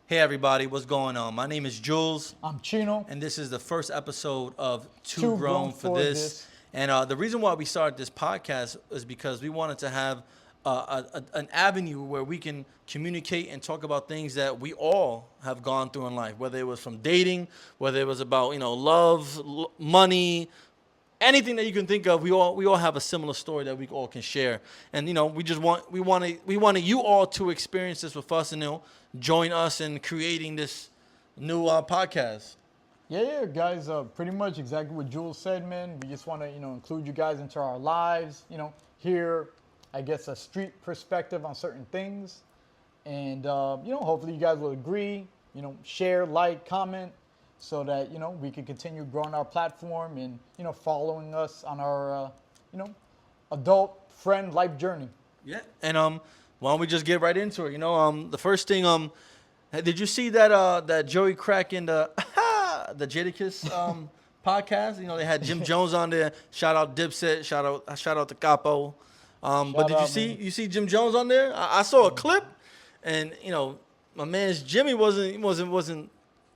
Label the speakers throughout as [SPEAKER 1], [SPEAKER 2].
[SPEAKER 1] Hey everybody, what's going on? My name is Jules,
[SPEAKER 2] I'm Chino.
[SPEAKER 1] and this is the first episode of Too
[SPEAKER 2] Too
[SPEAKER 1] Grown
[SPEAKER 2] Grown
[SPEAKER 1] for
[SPEAKER 2] for
[SPEAKER 1] This.
[SPEAKER 2] This.
[SPEAKER 1] And the reason why we started this podcast is because we wanted to have an avenue where we can communicate and talk about things that we all have gone through in life, whether it was from dating, whether it was about love, money, anything that you can think of. We all have a similar story that we all can share, and we wanted you all to experience this with us, and join us in creating this new podcast.
[SPEAKER 2] Yeah, guys. Pretty much exactly what Jules said, man. We just want to, include you guys into our lives. Hear, I guess, a street perspective on certain things, and hopefully you guys will agree. Share, like, comment, so that we can continue growing our platform and following us on our adult friend life journey.
[SPEAKER 1] Yeah, and why don't we just get right into it? The first thing, did you see that Joey Crack in the the Jadakiss podcast? They had Jim Jones on there. Shout out Dipset. Shout out to Capo. But did you see Jim Jones on there? I saw a clip, and my man's Jimmy wasn't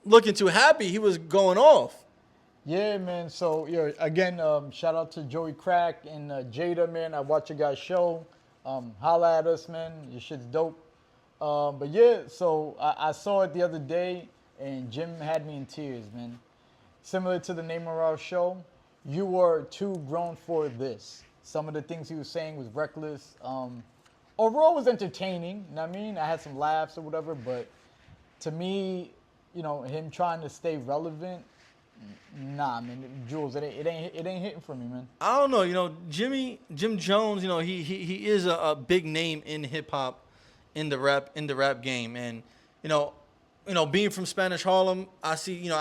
[SPEAKER 1] looking too happy. He was going off.
[SPEAKER 2] Yeah, man. So, again, shout out to Joey Crack and Jada, man. I watch your guys' show. Holla at us, man. Your shit's dope. But yeah, so I saw it the other day, and Jim had me in tears, man. Similar to the name of our show, you were too grown for this. Some of the things he was saying was reckless. Overall, it was entertaining. You know what I mean? I had some laughs or whatever, but to me, him trying to stay relevant, nah, man. Jules, it ain't hitting for me, man.
[SPEAKER 1] I don't know. Jim Jones. He is a big name in hip hop, in the rap game, and being from Spanish Harlem, I see.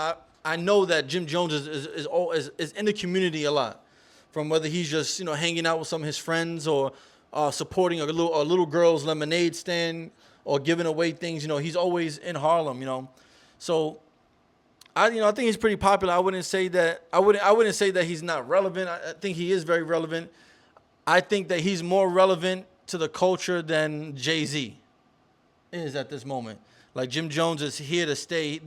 [SPEAKER 1] I know that Jim Jones is in the community a lot, from whether he's just hanging out with some of his friends or supporting a little girl's lemonade stand or giving away things. He's always in Harlem. So I think he's pretty popular. I wouldn't say that he's not relevant. I think he is very relevant. I think that he's more relevant to the culture than Jay-Z is at this moment. Like, Jim Jones is here to stay.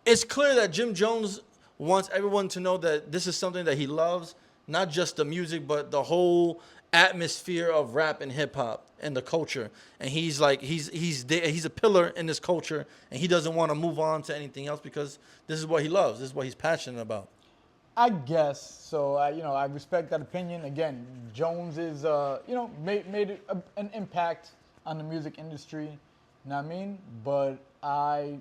[SPEAKER 1] It's clear that Jim Jones wants everyone to know that this is something that he loves, not just the music, but the whole atmosphere of rap and hip hop and the culture. And he's a pillar in this culture, and he doesn't want to move on to anything else because this is what he loves. This is what he's passionate about.
[SPEAKER 2] I guess so. I respect that opinion. Again, Jones is made an impact on the music industry. You know what I mean? But I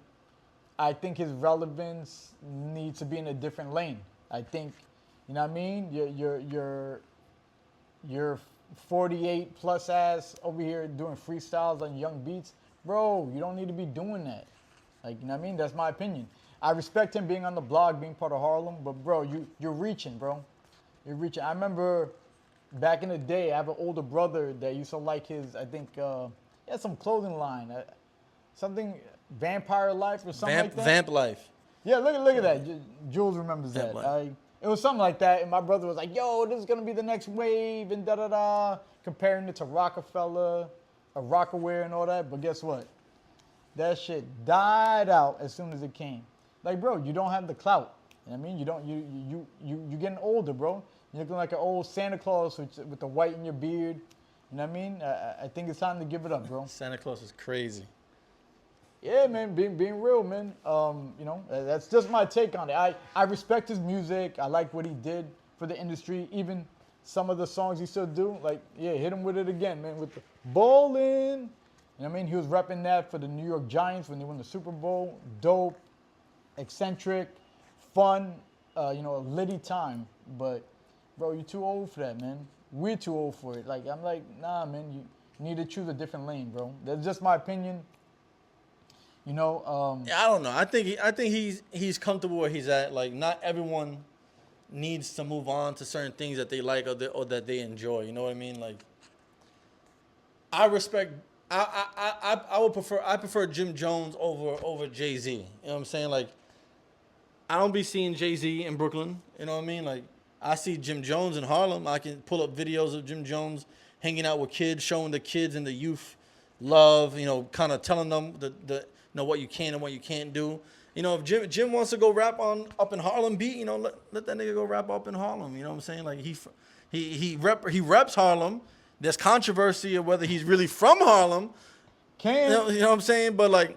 [SPEAKER 2] think his relevance needs to be in a different lane. I think, you know what I mean? You're 48 plus ass over here doing freestyles on young beats. Bro, you don't need to be doing that. Like, you know what I mean? That's my opinion. I respect him being on the blog, being part of Harlem, but bro, you're reaching, bro. You're reaching. I remember back in the day, I have an older brother that used to like his, I think, he had some clothing line. Something, Vampire Life or something like that.
[SPEAKER 1] Vamp Life.
[SPEAKER 2] Yeah, look at that. Jules remembers
[SPEAKER 1] Vamp
[SPEAKER 2] that.
[SPEAKER 1] Life.
[SPEAKER 2] It was something like that, and my brother was like, yo, this is going to be the next wave, and da-da-da, comparing it to Rockefeller, Rockaware and all that, but guess what? That shit died out as soon as it came. Like, bro, you don't have the clout. You know what I mean? You getting older, bro. You're looking like an old Santa Claus with the white in your beard. You know what I mean? I think it's time to give it up, bro.
[SPEAKER 1] Santa Claus is crazy.
[SPEAKER 2] Yeah, man, being real, man. That's just my take on it. I respect his music. I like what he did for the industry. Even some of the songs he still do, like, yeah, hit him with it again, man, with the ballin'. You know what I mean? He was repping that for the New York Giants when they won the Super Bowl. Dope, eccentric, fun, a litty time. But, bro, you're too old for that, man. We're too old for it. Like, I'm like, nah, man, you need to choose a different lane, bro. That's just my opinion.
[SPEAKER 1] Yeah, I don't know. I think he's comfortable where he's at. Like, not everyone needs to move on to certain things that they like or that they enjoy. You know what I mean? Like, I respect. I prefer Jim Jones over Jay-Z. You know what I'm saying? Like, I don't be seeing Jay-Z in Brooklyn. You know what I mean? Like, I see Jim Jones in Harlem. I can pull up videos of Jim Jones hanging out with kids, showing the kids and the youth love. Kind of telling them what you can and what you can't do. You know, if Jim wants to go rap on up in Harlem beat, you know, let that nigga go rap up in Harlem. You know what I'm saying? Like he reps Harlem. There's controversy of whether he's really from Harlem. You know what I'm saying? But like,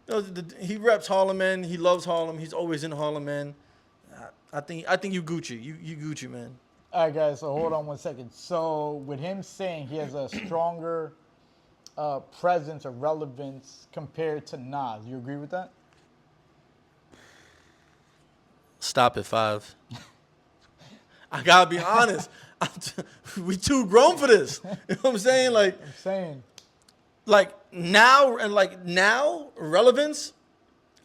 [SPEAKER 1] you know, he reps Harlem, man. He loves Harlem. He's always in Harlem, man. I think you Gucci. You Gucci, man.
[SPEAKER 2] All right, guys. So hold on 1 second. So with him saying he has a stronger presence or relevance compared to Nas, you agree with that?
[SPEAKER 1] Stop it, Five. I gotta be honest. We too grown for this. You know what I'm saying? Like now, relevance.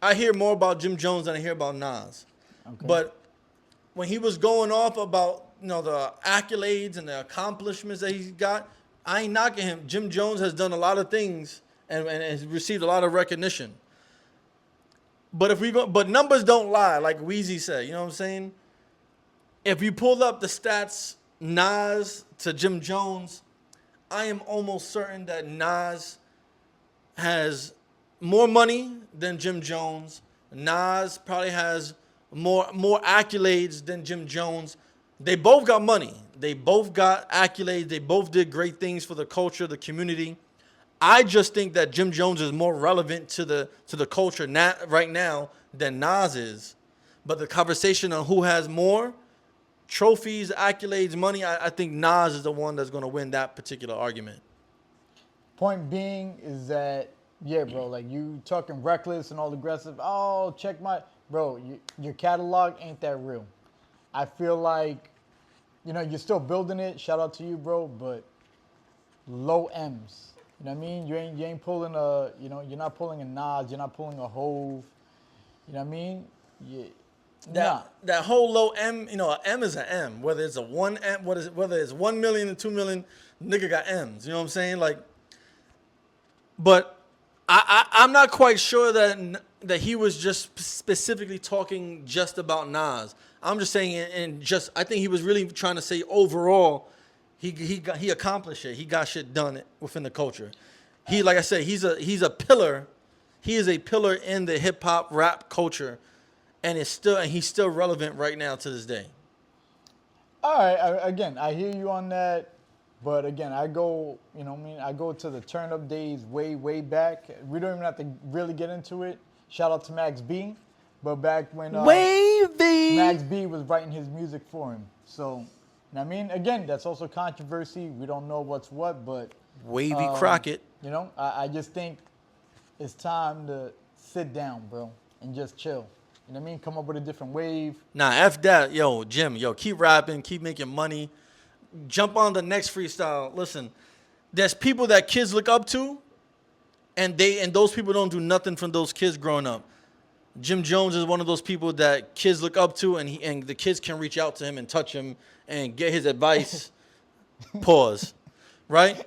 [SPEAKER 1] I hear more about Jim Jones than I hear about Nas. Okay. But when he was going off about, you know, the accolades and the accomplishments that he's got, I ain't knocking him. Jim Jones has done a lot of things and has received a lot of recognition. But but numbers don't lie, like Weezy said. You know what I'm saying? If you pulled up the stats, Nas to Jim Jones, I am almost certain that Nas has more money than Jim Jones. Nas probably has more accolades than Jim Jones. They both got money. They both got accolades. They both did great things for the culture, the community. I just think that Jim Jones is more relevant to the culture right now than Nas is. But the conversation on who has more trophies, accolades, money, I think Nas is the one that's going to win that particular argument.
[SPEAKER 2] Point being is that, yeah, bro, like you talking reckless and all aggressive. Oh, check bro, your catalog ain't that real. I feel like, you know, you're still building it. Shout out to you, bro, but low M's. You know what I mean? You ain't pulling you're not pulling a Nas, you're not pulling a Hove. You know what I mean? Yeah.
[SPEAKER 1] That whole low M, you know, a M is an M. Whether it's a 1 M, whether it's 1 million and 2 million, nigga got M's. You know what I'm saying? Like, but I'm not quite sure that he was just specifically talking just about Nas. I'm just saying, I think he was really trying to say overall, he accomplished it. He got shit done within the culture. Like I said, he's a pillar. He is a pillar in the hip hop rap culture, and he's still relevant right now to this day.
[SPEAKER 2] All right, again, I hear you on that, but again, I go to the turn up days way back. We don't even have to really get into it. Shout out to Max B, but back when Max B was writing his music for him. So, I mean, again, that's also controversy. We don't know what's what, but
[SPEAKER 1] Wavy Crockett.
[SPEAKER 2] You know, I just think it's time to sit down, bro, and just chill. You know what I mean? Come up with a different wave.
[SPEAKER 1] Nah, F that. Yo, Jim, keep rapping, keep making money. Jump on the next freestyle. Listen, there's people that kids look up to, and those people don't do nothing from those kids growing up. Jim Jones is one of those people that kids look up to, and the kids can reach out to him and touch him and get his advice. Pause. Right?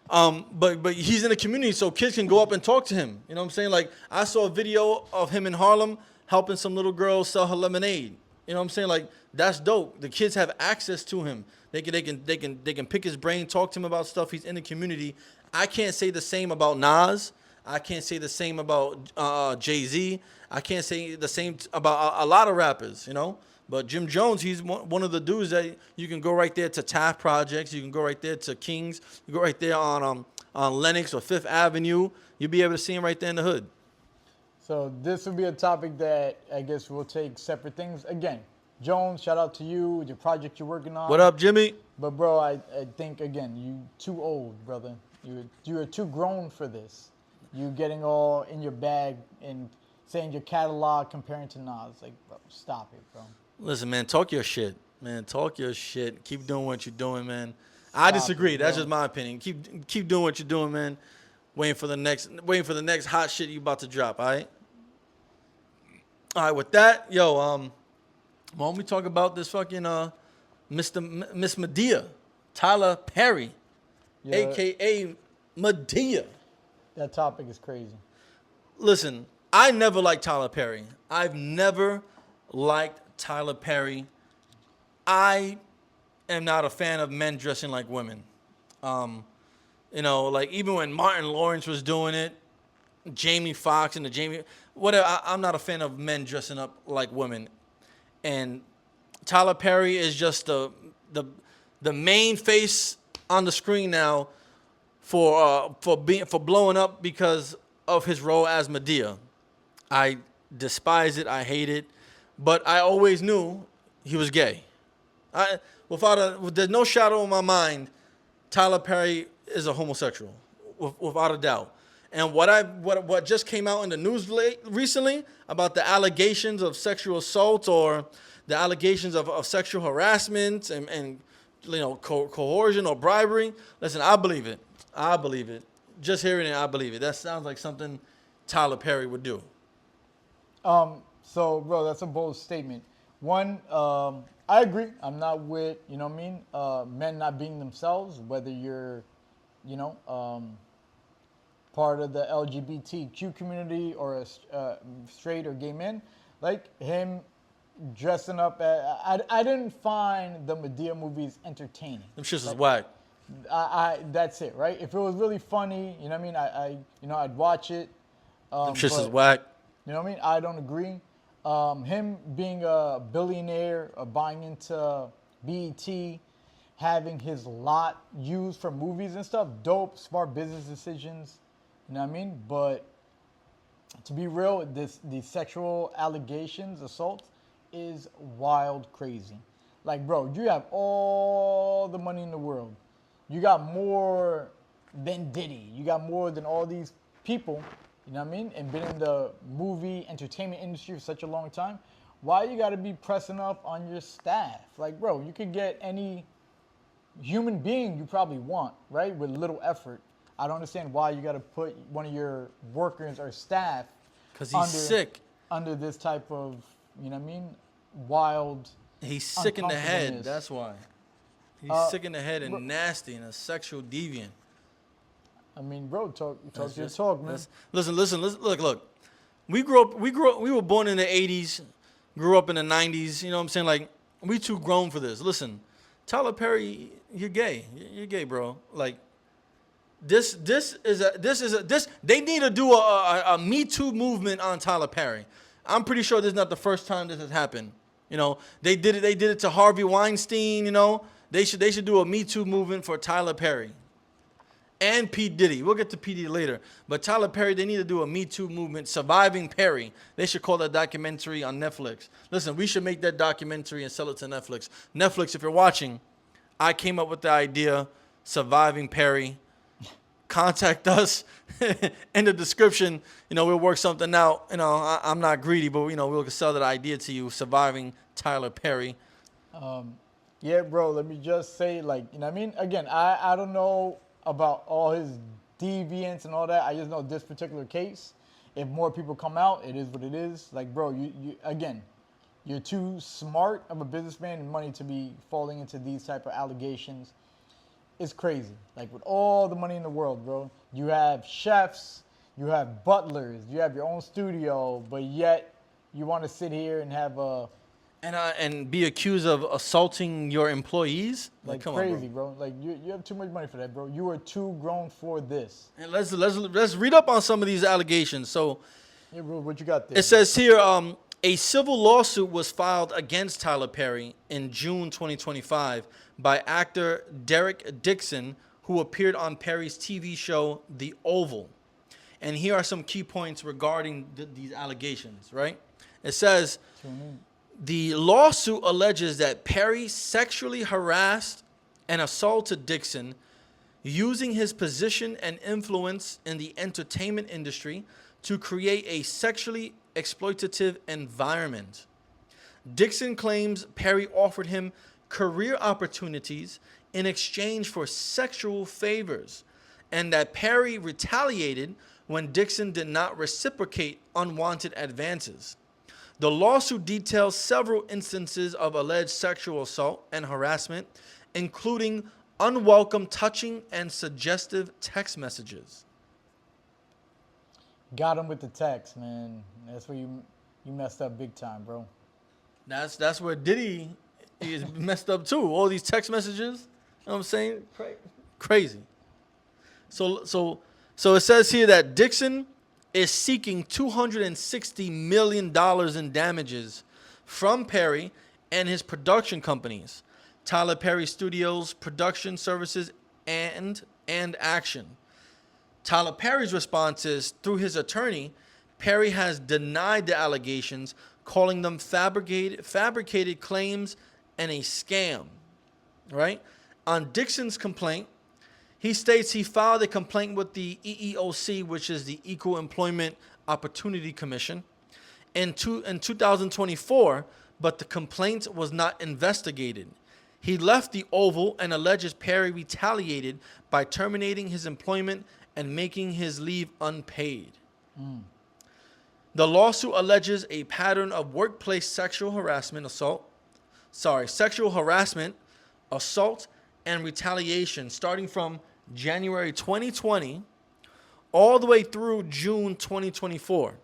[SPEAKER 1] But he's in the community, so kids can go up and talk to him. You know what I'm saying? Like, I saw a video of him in Harlem helping some little girl sell her lemonade. You know what I'm saying? Like, that's dope. The kids have access to him. They can pick his brain, talk to him about stuff. He's in the community. I can't say the same about Nas. I can't say the same about Jay-Z. I can't say the same about a lot of rappers, you know? But Jim Jones, he's one of the dudes that you can go right there to Taft Projects. You can go right there to Kings. You go right there on Lenox or Fifth Avenue. You'll be able to see him right there in the hood.
[SPEAKER 2] So this will be a topic that I guess we'll take separate things. Again, Jones, shout out to you, your project you're working on.
[SPEAKER 1] What up, Jimmy?
[SPEAKER 2] But, bro, I think, again, you too old, brother. You are too grown for this. You getting all in your bag and saying your catalog comparing to Nas. Like, bro, stop it, bro.
[SPEAKER 1] Listen, man, talk your shit. Man, talk your shit. Keep doing what you're doing, man. I disagree. That's just my opinion. Keep doing what you're doing, man. Waiting for the next hot shit you about to drop, all right? All right, with that, why don't we talk about this fucking Miss Medea, Tyler Perry, a.k.a. Medea.
[SPEAKER 2] That topic is crazy.
[SPEAKER 1] Listen, I never liked Tyler Perry. I've never liked Tyler Perry. I am not a fan of men dressing like women. You know, like even when Martin Lawrence was doing it, Jamie Foxx and the Jamie whatever. I'm not a fan of men dressing up like women, and Tyler Perry is just the main face on the screen now for blowing up because of his role as Medea. I despise it. I hate it, but I always knew he was gay. There's no shadow in my mind, Tyler Perry is a homosexual, without a doubt. And what just came out in the news recently about the allegations of sexual assault or the allegations of sexual harassment and coercion or bribery. Listen, I believe it. I believe it. Just hearing it, I believe it. That sounds like something Tyler Perry would do.
[SPEAKER 2] So, bro, that's a bold statement. One, I agree. I'm not with, men not being themselves, whether you're, part of the LGBTQ community or a straight or gay man. Like him dressing up. I didn't find the Medea movies entertaining.
[SPEAKER 1] Them shits is whack.
[SPEAKER 2] That's it, right? If it was really funny, you know what I mean? I'd watch it.
[SPEAKER 1] Them shits is whack.
[SPEAKER 2] You know what I mean? I don't agree. Him being a billionaire, buying into BET, having his lot used for movies and stuff, dope, smart business decisions. You know what I mean? But to be real, the sexual allegations, assault, is wild crazy. Like, bro, you have all the money in the world. You got more than Diddy. You got more than all these people. You know what I mean? And been in the movie entertainment industry for such a long time. Why you got to be pressing up on your staff? Like, bro, you could get any human being you probably want, right? With little effort. I don't understand why you got to put one of your workers or staff
[SPEAKER 1] because he's sick
[SPEAKER 2] under this type of, you know what I mean? Wild.
[SPEAKER 1] He's sick in the head. That's why. He's sick in the head and nasty and a sexual deviant.
[SPEAKER 2] I mean, bro, talk your talk, man.
[SPEAKER 1] Listen. Look. We were born in the 80s, grew up in the 90s. You know what I'm saying? Like, we too grown for this. Listen, Tyler Perry, you're gay. You're gay, bro. Like, this. They need to do a Me Too movement on Tyler Perry. I'm pretty sure this is not the first time this has happened. You know, they did it to Harvey Weinstein. You know, they should do a Me Too movement for Tyler Perry. And P. Diddy. We'll get to P. Diddy later. But Tyler Perry, they need to do a Me Too movement, Surviving Perry. They should call that documentary on Netflix. Listen, we should make that documentary and sell it to Netflix. Netflix, if you're watching, I came up with the idea, Surviving Perry. Contact us in the description. We'll work something out. I'm not greedy, but, we'll sell that idea to you, Surviving Tyler Perry.
[SPEAKER 2] Yeah, bro, let me just say, like, you know what I mean? Again, I don't know about all his deviance and all that. I just know this particular case. If more people come out, it is what it is. Like, bro, you're too smart of a businessman and money to be falling into these type of allegations. It's crazy. Like, with all the money in the world, bro, you have chefs, you have butlers, you have your own studio, but yet you want to sit here and have a
[SPEAKER 1] and be accused of assaulting your employees?
[SPEAKER 2] Like
[SPEAKER 1] come
[SPEAKER 2] crazy,
[SPEAKER 1] on, bro.
[SPEAKER 2] Like, you have too much money for that, bro. You are too grown for this.
[SPEAKER 1] And let's read up on some of these allegations. So,
[SPEAKER 2] yeah, bro, what you got there?
[SPEAKER 1] It says here, a civil lawsuit was filed against Tyler Perry in June 2025 by actor Derek Dixon, who appeared on Perry's TV show The Oval. And here are some key points regarding these allegations, right? It says, the lawsuit alleges that Perry sexually harassed and assaulted Dixon using his position and influence in the entertainment industry to create a sexually exploitative environment. Dixon claims Perry offered him career opportunities in exchange for sexual favors, and that Perry retaliated when Dixon did not reciprocate unwanted advances. The lawsuit details several instances of alleged sexual assault and harassment, including unwelcome touching and suggestive text messages.
[SPEAKER 2] Got him with the text, man. That's where you messed up big time, bro.
[SPEAKER 1] That's where Diddy is messed up too. All these text messages, you know what I'm saying? Crazy. So it says here that Dixon is seeking $260 million in damages from Perry and his production companies, Tyler Perry Studios, Production Services, and Action. Tyler Perry's response is, through his attorney, Perry has denied the allegations, calling them fabricated claims and a scam. Right? On Dixon's complaint, he states he filed a complaint with the EEOC, which is the Equal Employment Opportunity Commission, in 2024, but the complaint was not investigated. He left the Oval and alleges Perry retaliated by terminating his employment and making his leave unpaid. The lawsuit alleges a pattern of workplace sexual harassment, assault, and retaliation starting from January 2020 all the way through June 2024.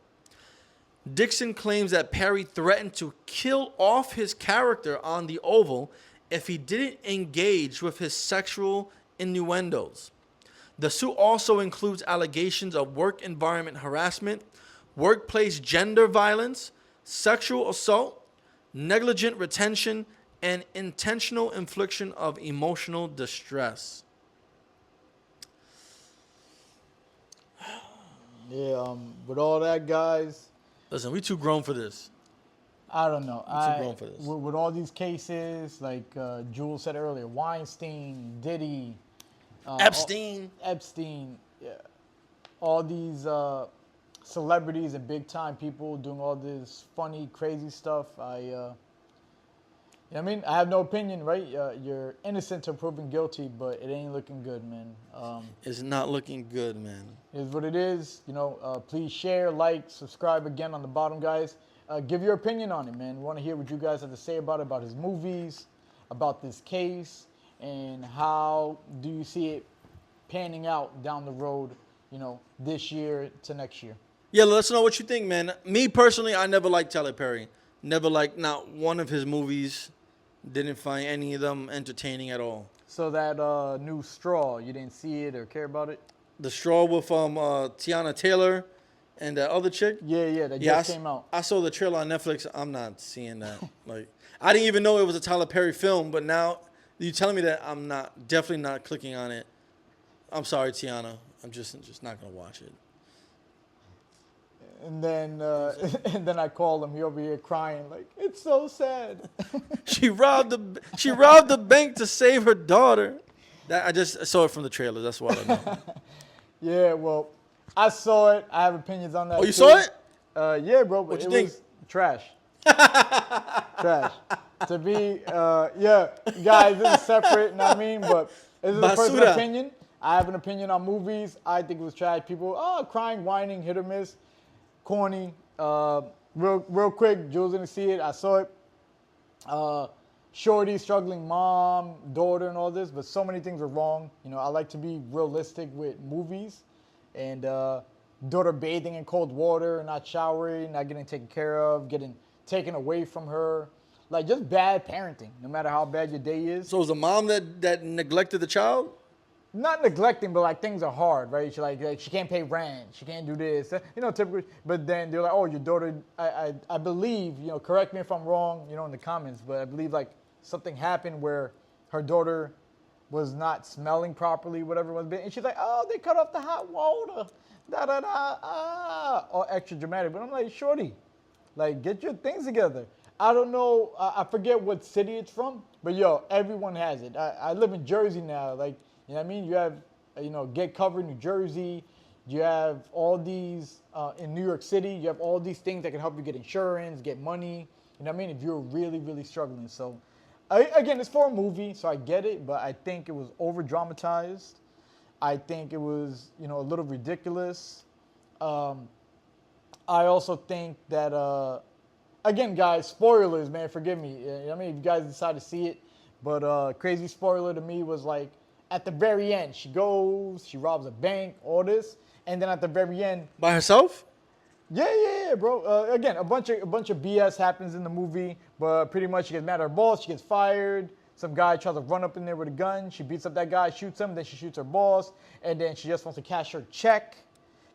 [SPEAKER 1] Dixon claims that Perry threatened to kill off his character on the Oval if he didn't engage with his sexual innuendos. The suit also includes allegations of work environment harassment, workplace gender violence, sexual assault, negligent retention, and intentional infliction of emotional distress.
[SPEAKER 2] Yeah, with all that, guys,
[SPEAKER 1] Listen, we too grown for this.
[SPEAKER 2] I don't know.
[SPEAKER 1] too grown for this.
[SPEAKER 2] With all these cases, like Jules said earlier, Weinstein, Diddy,
[SPEAKER 1] Epstein.
[SPEAKER 2] Yeah, all these celebrities and big time people doing all this funny, crazy stuff. I mean, I have no opinion, right? You're innocent until proven guilty, but it ain't looking good, man.
[SPEAKER 1] It's not looking good, man.
[SPEAKER 2] It is what it is. Please share, like, subscribe again on the bottom, guys. Give your opinion on it, man. We want to hear what you guys have to say about it, about his movies, about this case, and how do you see it panning out down the road, this year to next year.
[SPEAKER 1] Yeah, let us know what you think, man. Me personally, I never liked Tyler Perry. Never liked not one of his movies. Didn't find any of them entertaining at all.
[SPEAKER 2] So that new Straw, you didn't see it or care about it?
[SPEAKER 1] The Straw with Tiana Taylor and that other chick.
[SPEAKER 2] Yeah, that just came out.
[SPEAKER 1] I saw the trailer on Netflix. I'm not seeing that. I didn't even know it was a Tyler Perry film, but now you telling me that, I'm definitely not clicking on it. I'm sorry, Tiana. I'm just not gonna watch it.
[SPEAKER 2] And then I call him. He over here crying like, it's so sad.
[SPEAKER 1] She robbed the bank to save her daughter. I just saw it from the trailer. That's what I know.
[SPEAKER 2] Yeah, well, I saw it. I have opinions on that.
[SPEAKER 1] Oh, you saw it?
[SPEAKER 2] Yeah, bro. But
[SPEAKER 1] What you think?
[SPEAKER 2] Was trash. Trash. To be, yeah, guys, this is separate. You know what I mean? But this is a personal opinion. I have an opinion on movies. I think it was trash. People, crying, whining, hit or miss. Corny. Real quick, Jules didn't see it. I saw it. Shorty, struggling mom, daughter, and all this, but so many things were wrong. I like to be realistic with movies, and daughter bathing in cold water, not showering, not getting taken care of, getting taken away from her, like just bad parenting. No matter how bad your day is.
[SPEAKER 1] So it was a mom that neglected the child?
[SPEAKER 2] Not neglecting, but like things are hard, right? She like she can't pay rent, she can't do this, typically. But then they're like, oh, your daughter, I believe, correct me if I'm wrong, in the comments, but I believe like something happened where her daughter was not smelling properly, whatever it was, and she's like, oh, they cut off the hot water, all extra dramatic. But I'm like, shorty, like get your things together. I don't know, I forget what city it's from, but everyone has it. I live in Jersey now, like. You know what I mean? You have, Get Covered, New Jersey. You have all these, in New York City, you have all these things that can help you get insurance, get money. You know what I mean? If you're really, really struggling. So, again, it's for a movie, so I get it. But I think it was over-dramatized. I think it was, a little ridiculous. I also think that, again, guys, spoilers, man, forgive me. You know what I mean? If you guys decide to see it. But crazy spoiler to me was like, at the very end, she goes, she robs a bank, all this, and then at the very end,
[SPEAKER 1] By herself?
[SPEAKER 2] yeah, bro. Again, a bunch of BS happens in the movie, but pretty much she gets mad at her boss, she gets fired. Some guy tries to run up in there with a gun. She beats up that guy, shoots him, then she shoots her boss, and then she just wants to cash her check,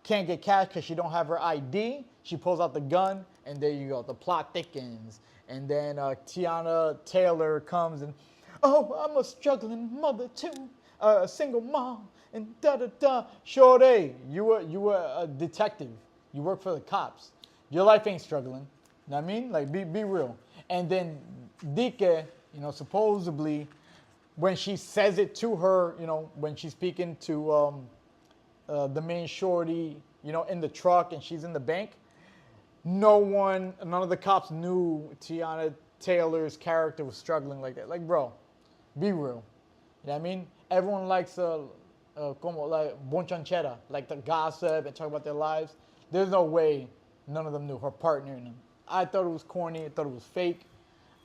[SPEAKER 2] can't get cash because she don't have her ID. She pulls out the gun, and there you go. The plot thickens. And then Tiana Taylor comes and, oh, I'm a struggling mother too, a single mom, and da-da-da. Shorty, you were a detective. You work for the cops. Your life ain't struggling. You know what I mean? Like, be real. And then Dike, you know, supposedly, when she says it to her, you know, when she's speaking to the main shorty, you know, in the truck and she's in the bank, none of the cops knew Tiana Taylor's character was struggling like that. Like, bro, be real. You know what I mean? Everyone likes como like bonchanchera, like the gossip and talk about their lives. There's no way none of them knew her partner in them. I thought it was corny. I thought it was fake.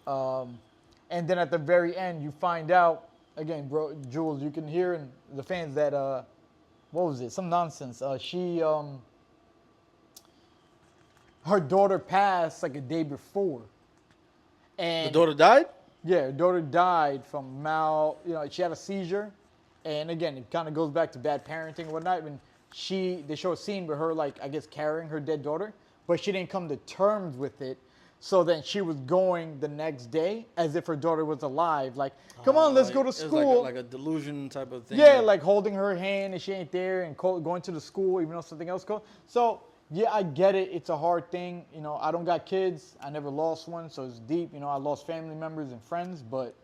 [SPEAKER 2] And then at the very end, you find out, again, bro, Jules, you can hear in the fans that, what was it? Some nonsense. Her daughter passed like a day before. And
[SPEAKER 1] The daughter died?
[SPEAKER 2] yeah, her daughter died from you know, she had a seizure. And again, it kind of goes back to bad parenting and whatnot. When they show a scene with her, like, I guess, carrying her dead daughter, but she didn't come to terms with it. So then she was going the next day as if her daughter was alive. Like, come on, let's go to school.
[SPEAKER 1] Like a delusion type of thing.
[SPEAKER 2] Yeah, like holding her hand and she ain't there and going to the school even though something else goes. So, yeah, I get it. It's a hard thing. You know, I don't got kids. I never lost one, so it's deep. You know, I lost family members and friends, but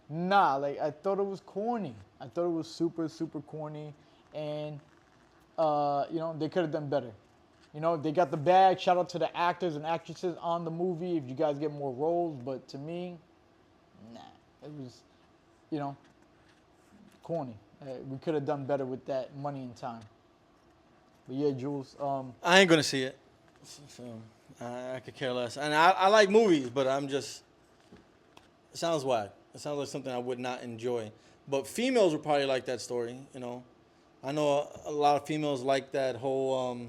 [SPEAKER 2] nah, like, I thought it was corny. I thought it was super, super corny. And, you know, they could have done better. You know, they got the bag. Shout out to the actors and actresses on the movie if you guys get more roles. But to me, nah, it was, you know, corny. We could have done better with that money and time. But yeah, Jules.
[SPEAKER 1] I ain't gonna see it, so I could care less. And I like movies, but I'm just, it sounds whack. It sounds like something I would not enjoy. But females would probably like that story. You know, I know a lot of females like that whole.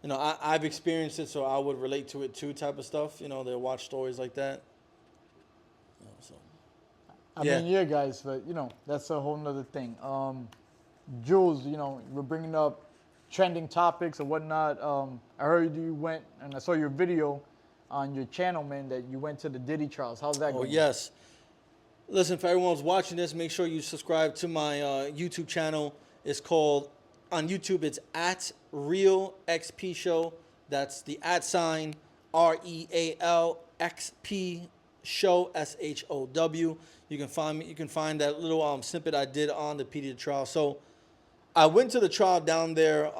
[SPEAKER 1] You know, I've experienced it, so I would relate to it too, type of stuff. You know, they watch stories like that. You know, so.
[SPEAKER 2] I mean, yeah, guys, but you know, that's a whole nother thing. Jules, you know, we're bringing up trending topics and whatnot. I heard you went, and I saw your video on your channel, man, that you went to the Diddy trials. How's that going?
[SPEAKER 1] Oh, yes. Listen, for everyone who's watching this, make sure you subscribe to my YouTube channel. It's called, on YouTube, it's at Real XP Show. That's the @ REALXP Show, SHOW. You can find me. You can find that little snippet I did on the PD trial. So I went to the trial down there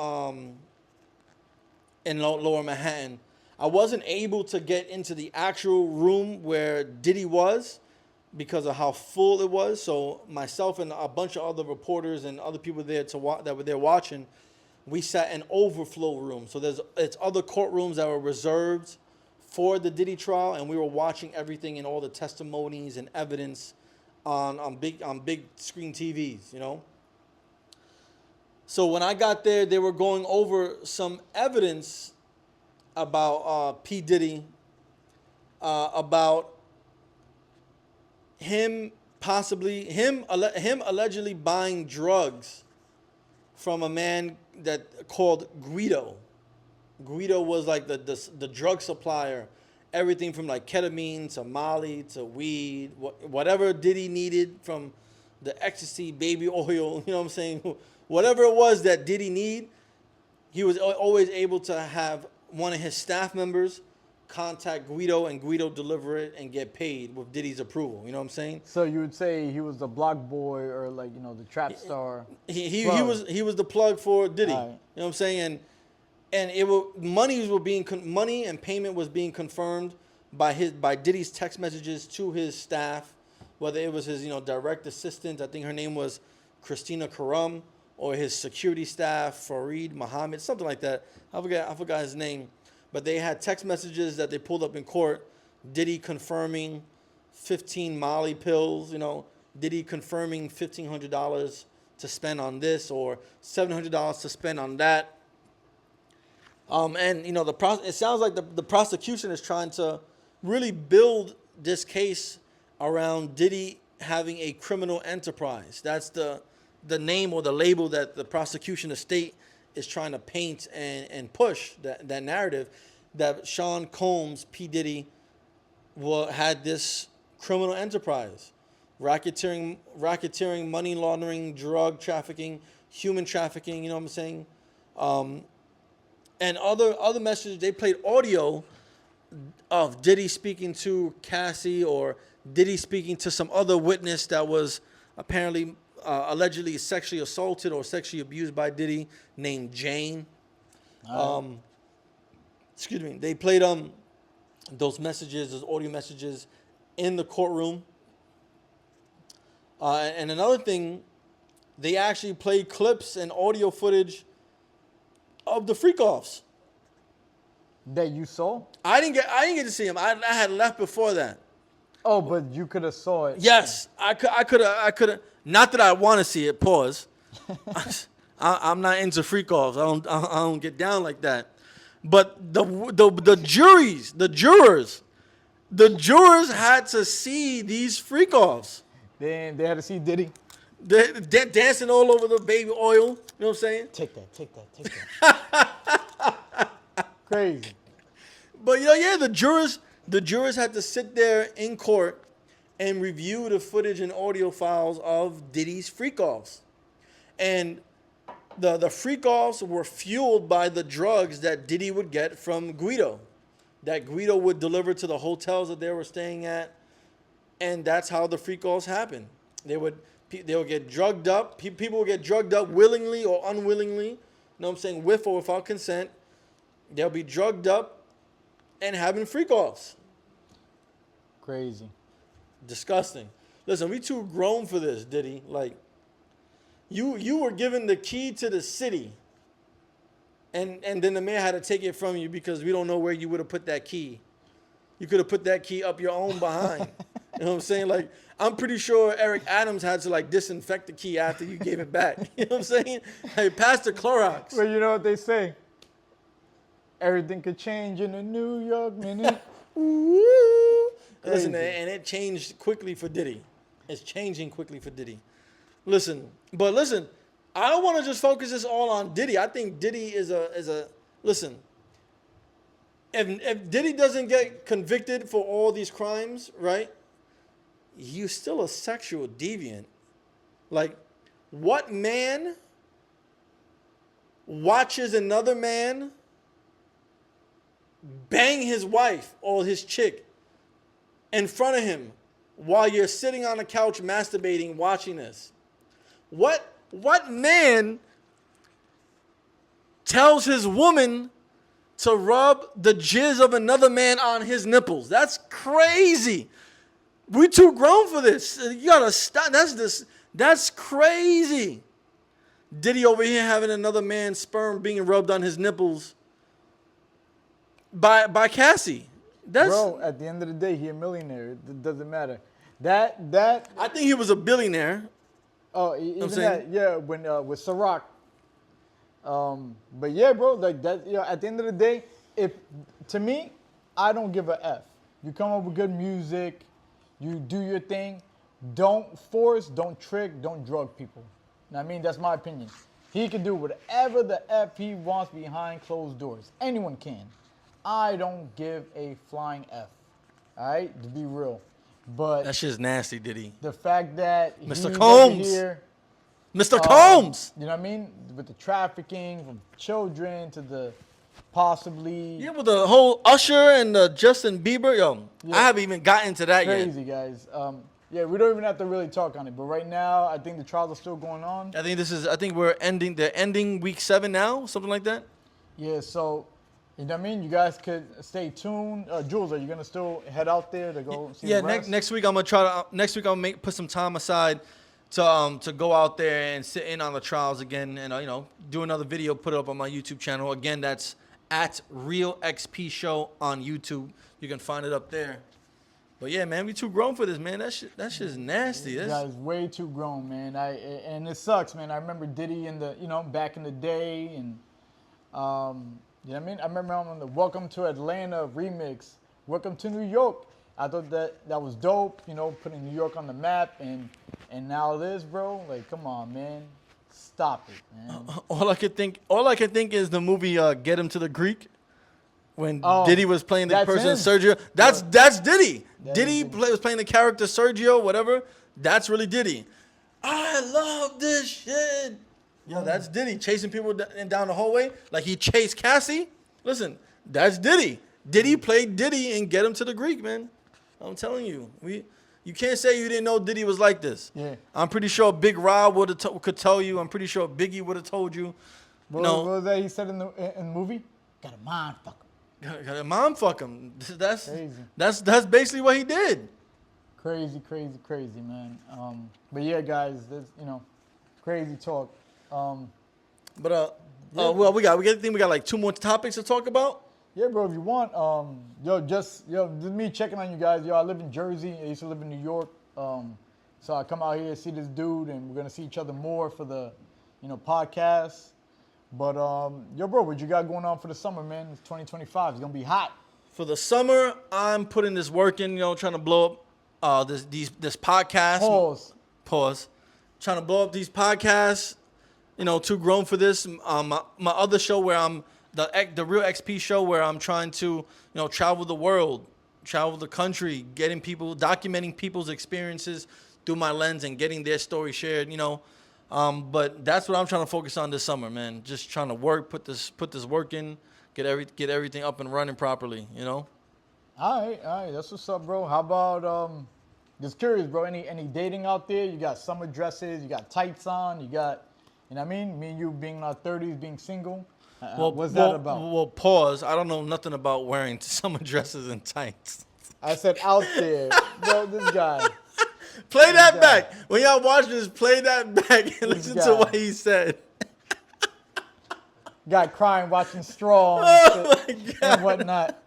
[SPEAKER 1] in Lower Manhattan. I wasn't able to get into the actual room where Diddy was because of how full it was. So myself and a bunch of other reporters and other people there that were there watching, we sat in overflow room. So it's other courtrooms that were reserved for the Diddy trial, and we were watching everything and all the testimonies and evidence on big screen TVs, you know. So when I got there, they were going over some evidence about P. Diddy, about him allegedly buying drugs from a man that called Guido. Guido was like the drug supplier, everything from like ketamine to Molly to weed, whatever Diddy needed, from the ecstasy, baby oil, you know what I'm saying? Whatever it was that Diddy need, he was always able to have one of his staff members contact Guido and Guido deliver it and get paid with Diddy's approval. You know what I'm saying?
[SPEAKER 2] So you would say he was the block boy or like, you know, the trap star.
[SPEAKER 1] He was the plug for Diddy.
[SPEAKER 2] Right.
[SPEAKER 1] You know what I'm saying? And money and payment was being confirmed by Diddy's text messages to his staff, whether it was his, you know, direct assistant, I think her name was Christina Karam, or his security staff, Fareed Muhammad, something like that. I forgot his name. But they had text messages that they pulled up in court. Diddy confirming 15 Molly pills, you know, Diddy confirming $1,500 to spend on this or $700 to spend on that. And, you know, it sounds like the prosecution is trying to really build this case around Diddy having a criminal enterprise. That's the name or the label that the prosecution, the state, is trying to paint and push that narrative that Sean Combs, P. Diddy, had this criminal enterprise, racketeering, money laundering, drug trafficking, human trafficking. You know what I'm saying? And other messages. They played audio of Diddy speaking to Cassie, or Diddy speaking to some other witness that was apparently allegedly sexually assaulted or sexually abused by Diddy, named Jane. Excuse me. They played those messages, those audio messages, in the courtroom. And another thing, they actually played clips and audio footage of the freak-offs.
[SPEAKER 2] That you saw?
[SPEAKER 1] I didn't get to see them. I had left before that.
[SPEAKER 2] Oh, but you could have saw it.
[SPEAKER 1] Yes, I could have. Not that I want to see it. Pause. I'm not into freak-offs. I don't get down like that. But the jurors had to see these freak-offs.
[SPEAKER 2] They had to see Diddy.
[SPEAKER 1] They're dancing all over the baby oil. You know what I'm saying?
[SPEAKER 2] Take that. Crazy.
[SPEAKER 1] But yeah, the jurors had to sit there in court and review the footage and audio files of Diddy's freak-offs. And the freak-offs were fueled by the drugs that Diddy would get from Guido, that Guido would deliver to the hotels that they were staying at. And that's how the freak-offs happened. They would get drugged up. People would get drugged up willingly or unwillingly. You know what I'm saying? With or without consent. They'll be drugged up and having freak-offs.
[SPEAKER 2] Crazy.
[SPEAKER 1] Disgusting. Listen, we too grown for this, Diddy. Like, you were given the key to the city, and then the mayor had to take it from you because we don't know where you would have put that key. You could have put that key up your own behind. You know what I'm saying? Like, I'm pretty sure Eric Adams had to, like, disinfect the key after you gave it back. You know what I'm saying? Hey, pass the Clorox.
[SPEAKER 2] Well, you know what they say? Everything could change in a New York minute.
[SPEAKER 1] Ooh. Listen, and it changed quickly for Diddy. It's changing quickly for Diddy. Listen, I don't want to just focus this all on Diddy. I think Diddy is a listen. If Diddy doesn't get convicted for all these crimes, right? He's still a sexual deviant. Like, what man watches another man bang his wife or his chick in front of him while you're sitting on a couch masturbating watching this? What man tells his woman to rub the jizz of another man on his nipples? That's crazy. We too grown for this. You gotta stop. That's crazy. Diddy over here having another man's sperm being rubbed on his nipples by Cassie.
[SPEAKER 2] Bro, at the end of the day, he a millionaire. It doesn't matter. That
[SPEAKER 1] I think he was a billionaire.
[SPEAKER 2] Oh, even that, yeah, when with Ciroc. But yeah, bro, like that. You know, at the end of the day, to me, I don't give a f. You come up with good music, you do your thing. Don't force, don't trick, don't drug people. I mean, that's my opinion. He can do whatever the f he wants behind closed doors. Anyone can. I don't give a flying f. All right, to be real. But
[SPEAKER 1] that shit's nasty, Diddy.
[SPEAKER 2] The fact that
[SPEAKER 1] Mr. Combs,
[SPEAKER 2] here,
[SPEAKER 1] Mr. Combs,
[SPEAKER 2] you know what I mean, with the trafficking from children to the possibly
[SPEAKER 1] with the whole Usher and the Justin Bieber, I haven't even gotten into that yet.
[SPEAKER 2] Crazy guys. Yeah, we don't even have to really talk on it. But right now, I think the trials are still going on.
[SPEAKER 1] I think we're ending. They're ending week 7 now, something like that.
[SPEAKER 2] Yeah, so. You know what I mean? You guys could stay tuned. Jules, are you gonna still head out there to go see the rest?
[SPEAKER 1] next week I'm gonna try to. Next week I'll put some time aside to go out there and sit in on the trials again, and do another video, put it up on my YouTube channel. Again, that's at Real XP Show on YouTube. You can find it up there. But yeah, man, we too grown for this, man. That shit's nasty.
[SPEAKER 2] You guys way too grown, man. And it sucks, man. I remember Diddy in the back in the day, and you know what I mean? I remember on the Welcome to Atlanta remix, Welcome to New York. I thought that was dope, putting New York on the map, and now this, bro. Like, come on, man. Stop it, man.
[SPEAKER 1] All I could think is the movie Get Him to the Greek. When
[SPEAKER 2] Oh,
[SPEAKER 1] Diddy was playing the
[SPEAKER 2] that's
[SPEAKER 1] person
[SPEAKER 2] him.
[SPEAKER 1] Sergio, that's Diddy.
[SPEAKER 2] That
[SPEAKER 1] Diddy
[SPEAKER 2] is Diddy.
[SPEAKER 1] was playing the character Sergio, whatever. That's really Diddy. I love this shit. Yo, that's Diddy chasing people down the hallway like he chased Cassie. Listen, that's Diddy. Diddy played Diddy and Get Him to the Greek, man. I'm telling you, you can't say you didn't know Diddy was like this.
[SPEAKER 2] Yeah.
[SPEAKER 1] I'm pretty sure Big Rob could tell you. I'm pretty sure Biggie would have told you.
[SPEAKER 2] What was that he said in the movie? Got a mind fucker.
[SPEAKER 1] Got a mom fuck him. That's
[SPEAKER 2] Crazy.
[SPEAKER 1] That's basically what he did.
[SPEAKER 2] Crazy, man. But yeah, guys, there's crazy talk.
[SPEAKER 1] Well, we think we got like 2 more topics to talk about.
[SPEAKER 2] Yeah, bro, if you want, just me checking on you guys. Yo, I live in Jersey. I used to live in New York. So I come out here, see this dude, and we're gonna see each other more for the, podcast. But yo, bro, what you got going on for the summer, man? It's 2025. It's gonna be hot.
[SPEAKER 1] For the summer, I'm putting this work in, trying to blow up this podcast. Pause. Trying to blow up these podcasts. Too grown for this. My other show where I'm the Real XP show where I'm trying to travel the world, travel the country, documenting people's experiences through my lens and getting their story shared. But that's what I'm trying to focus on this summer, man. Just trying to put this work in, get everything up and running properly.
[SPEAKER 2] All right, that's what's up, bro. How about just curious, bro? Any dating out there? You got summer dresses, you got tights on, you got, what I mean? Me and you being in our 30s, being single. What's that about?
[SPEAKER 1] Well, pause. I don't know nothing about wearing summer dresses and tights.
[SPEAKER 2] I said out there, bro. This guy.
[SPEAKER 1] Play that back. When y'all watch this, play that back and listen to what he said.
[SPEAKER 2] Guy crying, watching Straw and whatnot.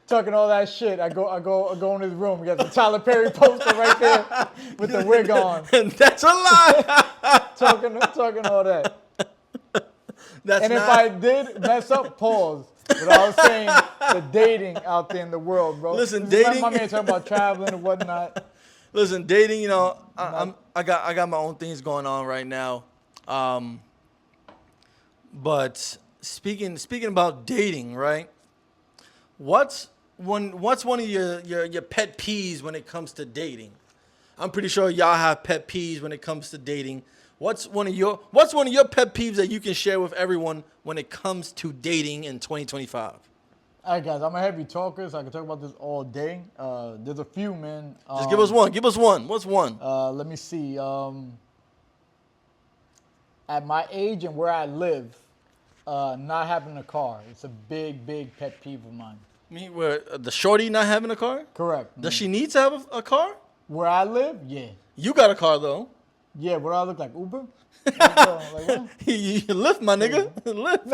[SPEAKER 2] Talking all that shit. I go in his room. We got the Tyler Perry poster right there with the wig on.
[SPEAKER 1] That's a lie.
[SPEAKER 2] talking all that.
[SPEAKER 1] If
[SPEAKER 2] I did mess up, pause. But I was saying the dating out there in the world, bro.
[SPEAKER 1] Listen, dating.
[SPEAKER 2] My man talking about traveling and whatnot.
[SPEAKER 1] Listen, dating. I got my own things going on right now. But speaking about dating, right? What's one of your pet peeves when it comes to dating? I'm pretty sure y'all have pet peeves when it comes to dating. What's one of your pet peeves that you can share with everyone when it comes to dating in 2025?
[SPEAKER 2] All right, guys, I'm a heavy talker, so I can talk about this all day. There's a few, man.
[SPEAKER 1] Just give us one. Give us one. What's one?
[SPEAKER 2] Let me see. At my age and where I live, not having a car. It's a big pet peeve of mine.
[SPEAKER 1] Where the shorty not having a car?
[SPEAKER 2] Correct.
[SPEAKER 1] Does she need to have a car?
[SPEAKER 2] Where I live, yeah.
[SPEAKER 1] You got a car though.
[SPEAKER 2] Yeah, what do I look like? Uber? Like what?
[SPEAKER 1] You lift, my nigga. Lift.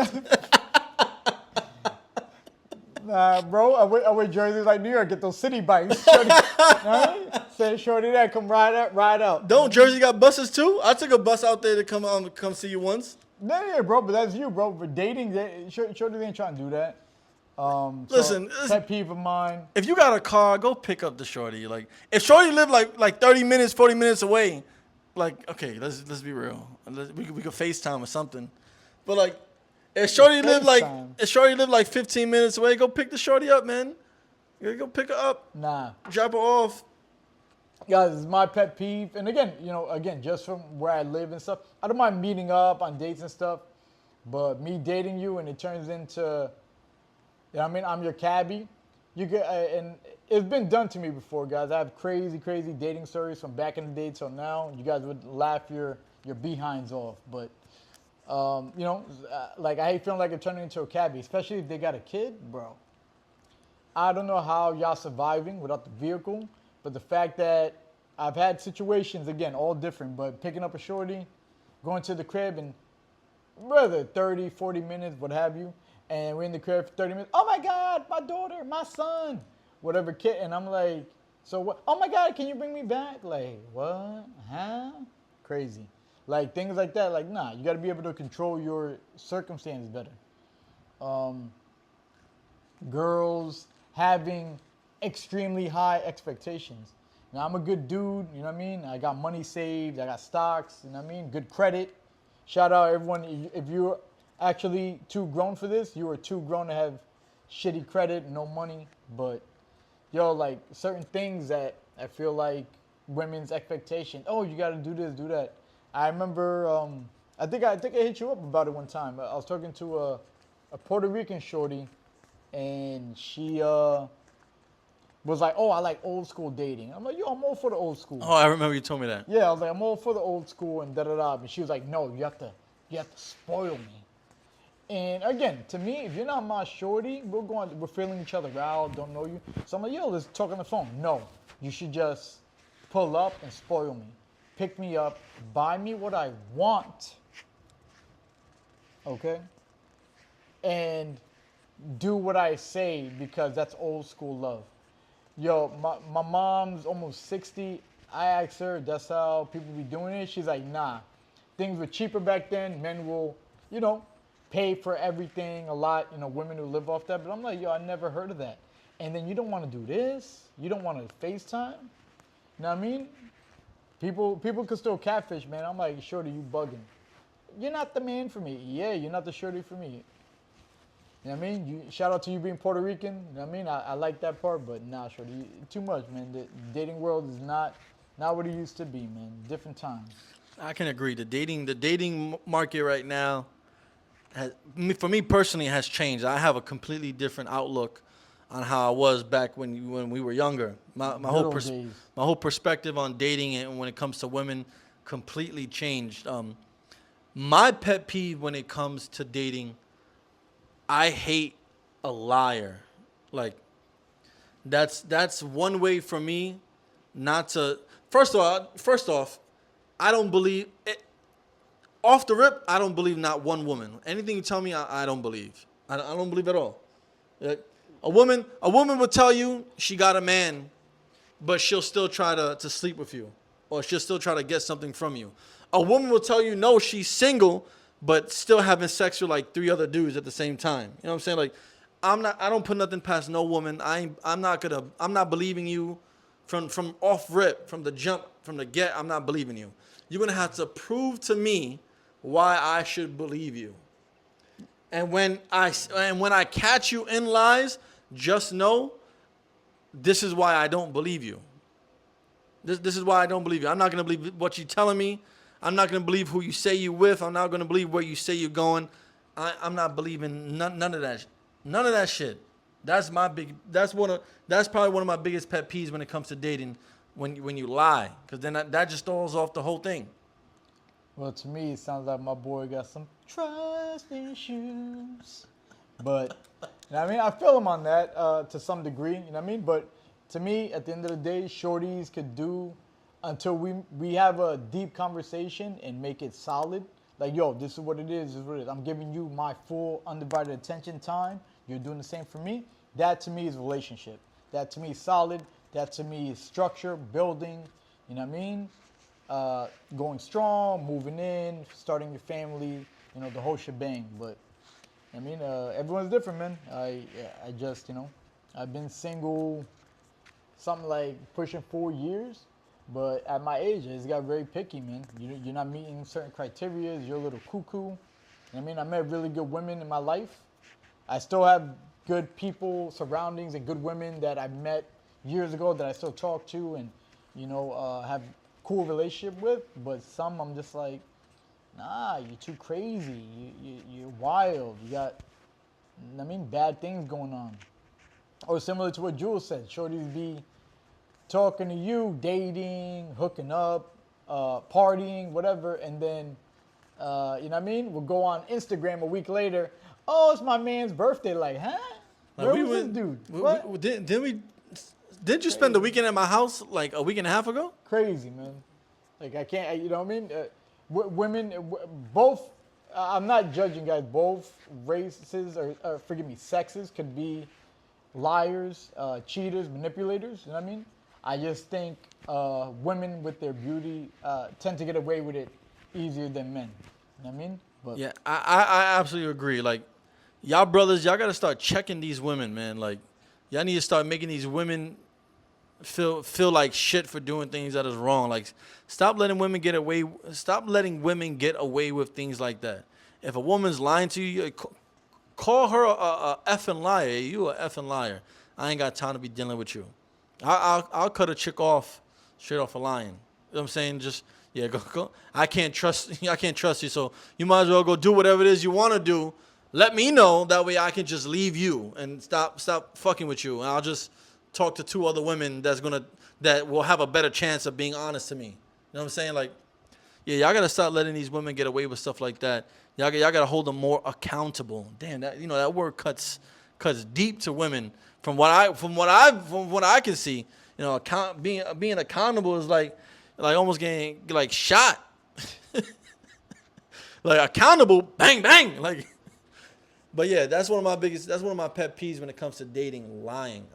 [SPEAKER 2] Nah, bro. I wear jerseys like New York. Get those city bikes. Shorty, right? Say shorty that come ride out.
[SPEAKER 1] Don't Jersey got buses too? I took a bus out there to come see you once.
[SPEAKER 2] Yeah, bro. But that's you, bro. For dating, shorty ain't trying to do that.
[SPEAKER 1] Listen,
[SPEAKER 2] pet peeve of mine.
[SPEAKER 1] If you got a car, go pick up the shorty. Like, if shorty live like 30 minutes, 40 minutes away, like, okay, let's be real. We could FaceTime or something. But like, if shorty live like 15 minutes away, go pick the shorty up, man. Go pick her up.
[SPEAKER 2] Nah.
[SPEAKER 1] Drop her off.
[SPEAKER 2] Guys, it's my pet peeve. And again, just from where I live and stuff, I don't mind meeting up on dates and stuff. But me dating you and it turns into, I'm your cabbie. You get, and it's been done to me before, guys. I have crazy dating stories from back in the day till now. You guys would laugh your behinds off. But, like I hate feeling like I'm turning into a cabbie, especially if they got a kid, bro. I don't know how y'all surviving without the vehicle, but the fact that I've had situations, again, all different, but picking up a shorty, going to the crib and whether 30, 40 minutes, what have you, and we're in the crib for 30 minutes. Oh my God, my daughter, my son, whatever kid. And I'm like, so what? Oh my God, can you bring me back? Like, what? Huh? Crazy. Like things like that. Like, nah, you got to be able to control your circumstances better. Girls having extremely high expectations. Now, I'm a good dude, you know what I mean? I got money saved, I got stocks, you know what I mean? Good credit. Shout out everyone. If you're actually too grown for this, you are too grown to have shitty credit, no money. But, yo, like certain things that I feel like women's expectation. Oh, you got to do this, do that. I remember, I think I hit you up about it one time. I was talking to a Puerto Rican shorty, and she was like, "Oh, I like old school dating." I'm like, "Yo, I'm all for the old school."
[SPEAKER 1] Oh, I remember you told me that.
[SPEAKER 2] Yeah, I was like, "I'm all for the old school," and da da da. And she was like, "No, you have to spoil me." And again, to me, if you're not my shorty, we're feeling each other out, don't know you. So I'm like, "Yo, let's talk on the phone." No, you should just pull up and spoil me, pick me up, buy me what I want, okay, and do what I say because that's old school love. Yo, my mom's almost 60. I asked her, that's how people be doing it. She's like, nah. Things were cheaper back then. Men will, you know, pay for everything a lot. You know, women who live off that. But I'm like, yo, I never heard of that. And then you don't want to do this. You don't want to FaceTime. You know what I mean? People can still catfish, man. I'm like, shorty, you bugging. You're not the man for me. Yeah, you're not the shorty for me. You know what I mean? Shout out to you being Puerto Rican. You know what I mean? I like that part, but nah, shorty, too much, man. The dating world is not what it used to be, man. Different times.
[SPEAKER 1] I can agree. The dating market right now, for me personally, has changed. I have a completely different outlook on how I was back when we were younger. My
[SPEAKER 2] Good old days.
[SPEAKER 1] whole perspective on dating and when it comes to women completely changed. My pet peeve when it comes to dating, I hate a liar. Like that's one way for me not to. First off, I don't believe it. Off the rip, I don't believe not one woman. Anything you tell me, I don't believe. I don't believe at all. Like, a woman will tell you she got a man, but she'll still try to sleep with you, or she'll still try to get something from you. A woman will tell you no, she's single, but still having sex with like 3 other dudes at the same time. You know what I'm saying? Like, I don't put nothing past no woman. I'm not believing you from off rip, from the jump, from the get. I'm not believing you. You're gonna have to prove to me why I should believe you. And when I catch you in lies, just know this is why I don't believe you. This is why I don't believe you. I'm not gonna believe what you're telling me. I'm not gonna believe who you say you with. I'm not gonna believe where you say you're going. I'm not believing none of that. None of that shit. That's probably one of my biggest pet peeves when it comes to dating. When you lie, because then that just throws off the whole thing.
[SPEAKER 2] Well, to me, it sounds like my boy got some trust issues. But, you know what I mean? I feel him on that to some degree, you know what I mean? But to me, at the end of the day, shorties could do until we have a deep conversation and make it solid. Like, yo, this is what it is, this is what it is. I'm giving you my full undivided attention time. You're doing the same for me. That to me is a relationship. That to me is solid. That to me is structure, building, you know what I mean? Going strong, moving in, starting your family, you know, the whole shebang. But, I mean, everyone's different, man. I just, you know, I've been single something like pushing 4 years. But at my age, I just got very picky, man. You're not meeting certain criteria. You're a little cuckoo. I mean, I met really good women in my life. I still have good people, surroundings, and good women that I met years ago that I still talk to and, you know, have cool relationship with. But some I'm just like, nah, you're too crazy. You're wild. You got, I mean, bad things going on. Or similar to what Jules said, shorties be talking to you, dating, hooking up, partying, whatever, and then, you know what I mean? We'll go on Instagram a week later. Oh, it's my man's birthday. Like, huh? Where was this dude? What?
[SPEAKER 1] Did you spend the weekend at my house like a week and a half ago?
[SPEAKER 2] Crazy, man. Like, I can't, you know what I mean? Women, both, I'm not judging guys, both races, or forgive me, sexes could be liars, cheaters, manipulators, you know what I mean? I just think women with their beauty tend to get away with it easier than men. You know what I mean? But
[SPEAKER 1] Yeah, I absolutely agree. Like, y'all brothers, y'all got to start checking these women, man. Like, y'all need to start making these women feel like shit for doing things that is wrong. Like, stop letting women get away. Stop letting women get away with things like that. If a woman's lying to you, call her a effing liar. You a effing liar. I ain't got time to be dealing with you. I'll cut a chick off straight off a lying. You know what I'm saying? Just go. I can't trust you. So you might as well go do whatever it is you want to do. Let me know. That way I can just leave you and stop fucking with you. And I'll just talk to 2 other women that will have a better chance of being honest to me. You know what I'm saying? Like, yeah, y'all gotta stop letting these women get away with stuff like that. Y'all gotta hold them more accountable. Damn, that word cuts deep to women. From what I can see, being accountable is like almost getting like shot. Like accountable, bang bang. Like, but yeah, that's one of my pet peeves when it comes to dating, lying.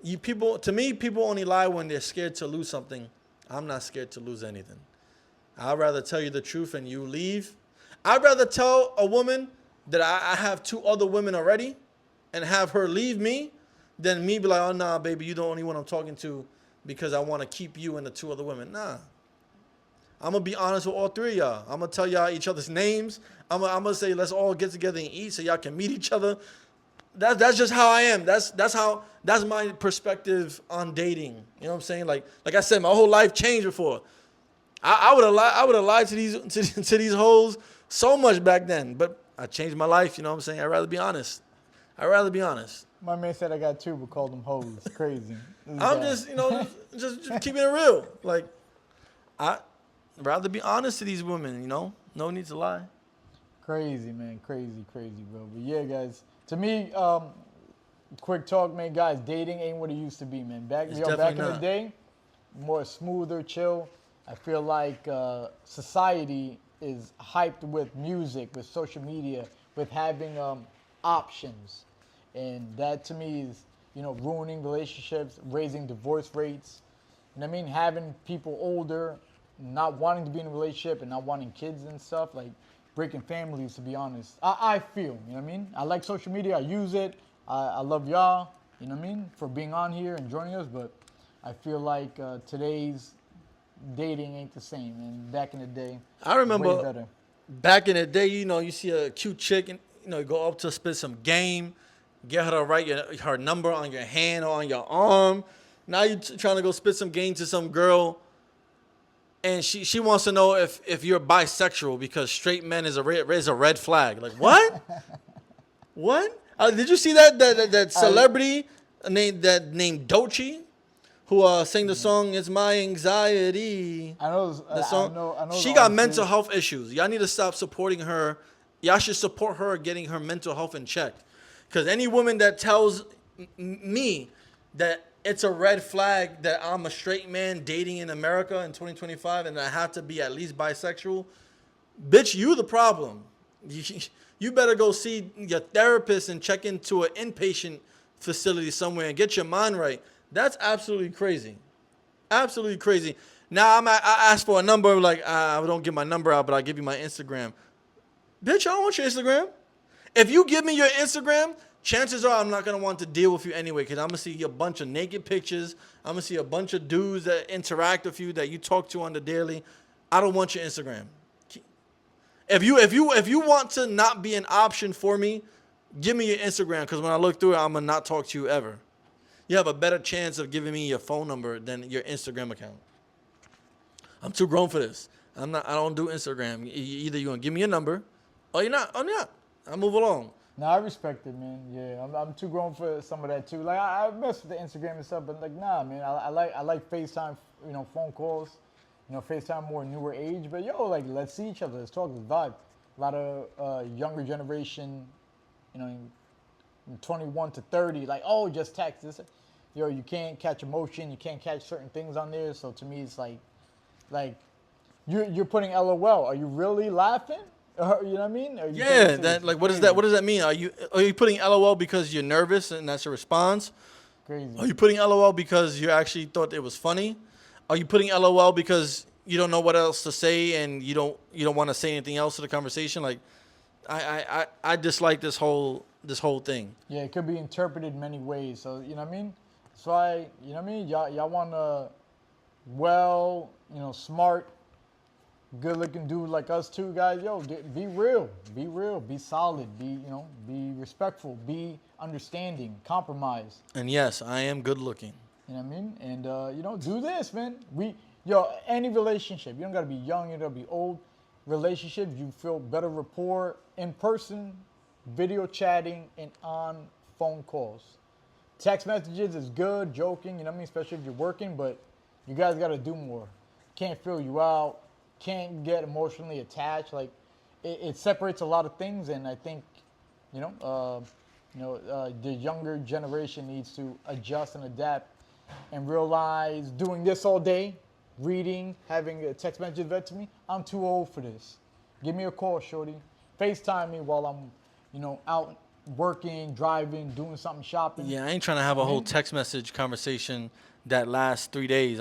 [SPEAKER 1] To me, people only lie when they're scared to lose something. I'm not scared to lose anything. I'd rather tell you the truth and you leave. I'd rather tell a woman that I have 2 other women already and have her leave me than me be like, oh, nah, baby, you're the only one I'm talking to because I want to keep you and the 2 other women. Nah. I'm going to be honest with all 3 of y'all. I'm going to tell y'all each other's names. I'm going to say, let's all get together and eat so y'all can meet each other. That's just how I am. That's my perspective on dating. You know what I'm saying? Like I said, my whole life changed before. I would have lied to these hoes so much back then, but I changed my life. You know what I'm saying? I'd rather be honest.
[SPEAKER 2] My man said I got 2, but called them hoes. Crazy.
[SPEAKER 1] I'm just just keeping it real. Like, I'd rather be honest to these women. No need to lie.
[SPEAKER 2] Crazy, man. Crazy, bro. But yeah, guys. To me, quick talk, man. Guys, dating ain't what it used to be, man. Back in the day, more smoother, chill. I feel like society is hyped with music, with social media, with having options. And that to me is, ruining relationships, raising divorce rates. And I mean, having people older, not wanting to be in a relationship and not wanting kids and stuff, like breaking families, to be honest. I feel, you know what I mean? I like social media. I use it. I love y'all, you know what I mean, for being on here and joining us. But I feel like today's dating ain't the same. And back in the day,
[SPEAKER 1] I remember
[SPEAKER 2] way better.
[SPEAKER 1] Back in the day, you see a cute chick and, you go up to spit some game, get her to write her number on your hand or on your arm. Now you're trying to go spit some game to some girl, and she wants to know if you're bisexual because straight men is a red flag. Like, what? What? Did you see that celebrity named Doechii, who sang the song "It's My Anxiety"?
[SPEAKER 2] I know
[SPEAKER 1] the song.
[SPEAKER 2] I know
[SPEAKER 1] She got mental health issues. Y'all need to stop supporting her. Y'all should support her getting her mental health in check. Because any woman that tells me that it's a red flag that I'm a straight man dating in America in 2025 and I have to be at least bisexual, bitch, you the problem. You better go see your therapist and check into an inpatient facility somewhere and get your mind right. That's absolutely crazy. Absolutely crazy. Now I asked for a number, like, I don't give my number out, but I'll give you my Instagram. Bitch, I don't want your Instagram. If you give me your Instagram, chances are I'm not going to want to deal with you anyway, because I'm going to see a bunch of naked pictures. I'm going to see a bunch of dudes that interact with you, that you talk to on the daily. I don't want your Instagram. If you want to not be an option for me, give me your Instagram, because when I look through it, I'm going to not talk to you ever. You have a better chance of giving me your phone number than your Instagram account. I'm too grown for this. I don't do Instagram. Either you're going to give me a number or you're not. I move along.
[SPEAKER 2] No, I respect it, man. Yeah, I'm too grown for some of that too. Like I mess with the Instagram and stuff, but like nah, man. I like FaceTime, phone calls, FaceTime more newer age. But like let's see each other, let's talk, let's vibe. A lot of younger generation, 21 to 30, like just text this. You can't catch emotion, you can't catch certain things on there. So to me, it's like you're putting LOL. Are you really laughing? You know what I mean? What does that mean? Are you putting LOL because you're nervous and that's your response? Crazy. Are you putting LOL because you actually thought it was funny? Are you putting LOL because you don't know what else to say and you don't want to say anything else to the conversation? Like, I dislike this whole thing. Yeah, it could be interpreted many ways. So you know what I mean? So you know what I mean? Y'all want a well, smart, good-looking dude like us two guys. Yo, be real, be solid, be respectful, be understanding, compromise.
[SPEAKER 1] And yes, I am good looking.
[SPEAKER 2] You know what I mean? And do this, man. Any relationship, you don't gotta be young, you don't gotta be old. Relationships, you feel better rapport in person, video chatting, and on phone calls. Text messages is good, joking, you know what I mean? Especially if you're working, but you guys gotta do more. Can't fill you out, can't get emotionally attached. Like, it separates a lot of things, and I think, the younger generation needs to adjust and adapt and realize doing this all day, reading, having a text message read to me, I'm too old for this. Give me a call, shorty. FaceTime me while I'm, out working, driving, doing something, shopping.
[SPEAKER 1] Yeah, I ain't trying to have a whole text message conversation that lasts 3 days.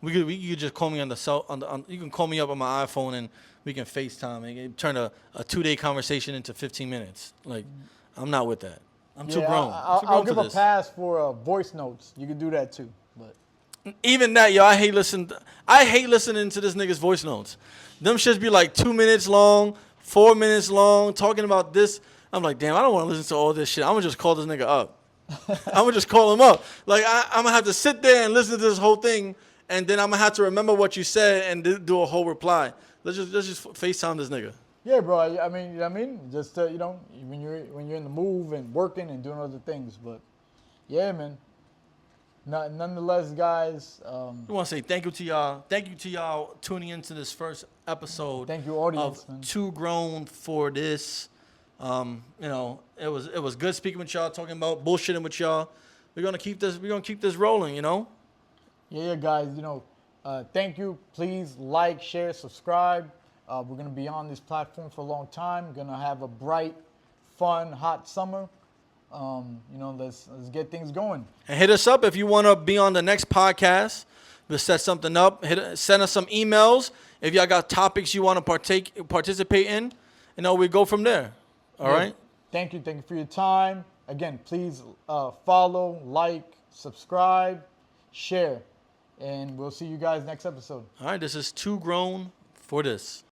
[SPEAKER 1] You could just call me on the you can call me up on my iPhone and we can FaceTime and turn a 2-day conversation into 15 minutes. Like, I'm not with that. I'm too grown.
[SPEAKER 2] I'll give a pass for voice notes. You can do that too, but
[SPEAKER 1] even that, yo, I hate listening to this nigga's voice notes. Them shits be like 2 minutes long, 4 minutes long, talking about this. I'm like, damn, I don't want to listen to all this shit. I'm gonna just call this nigga up. I'm gonna just call him up. Like, I'm gonna have to sit there and listen to this whole thing, and then I'm gonna have to remember what you said and do a whole reply. Let's just FaceTime this nigga.
[SPEAKER 2] Yeah, bro. I mean, you know what I mean? Just when you're in the move and working and doing other things. But yeah, man. Nonetheless, guys.
[SPEAKER 1] We want to say thank you to y'all. Thank you to y'all tuning into this first episode.
[SPEAKER 2] Thank you, audience,
[SPEAKER 1] of
[SPEAKER 2] man.
[SPEAKER 1] Too Grown for This. It was good speaking with y'all, talking about bullshitting with y'all. We're gonna keep this rolling.
[SPEAKER 2] Yeah, guys. Thank you. Please like, share, subscribe. We're going to be on this platform for a long time. Going to have a bright, fun, hot summer. Let's get things going.
[SPEAKER 1] And hit us up if you want to be on the next podcast. We'll set something up. Send us some emails if y'all got topics you want to participate in. We go from there. All right?
[SPEAKER 2] Thank you. Thank you for your time. Again, please follow, like, subscribe, share. And we'll see you guys next episode.
[SPEAKER 1] All right, this is Too Grown for This.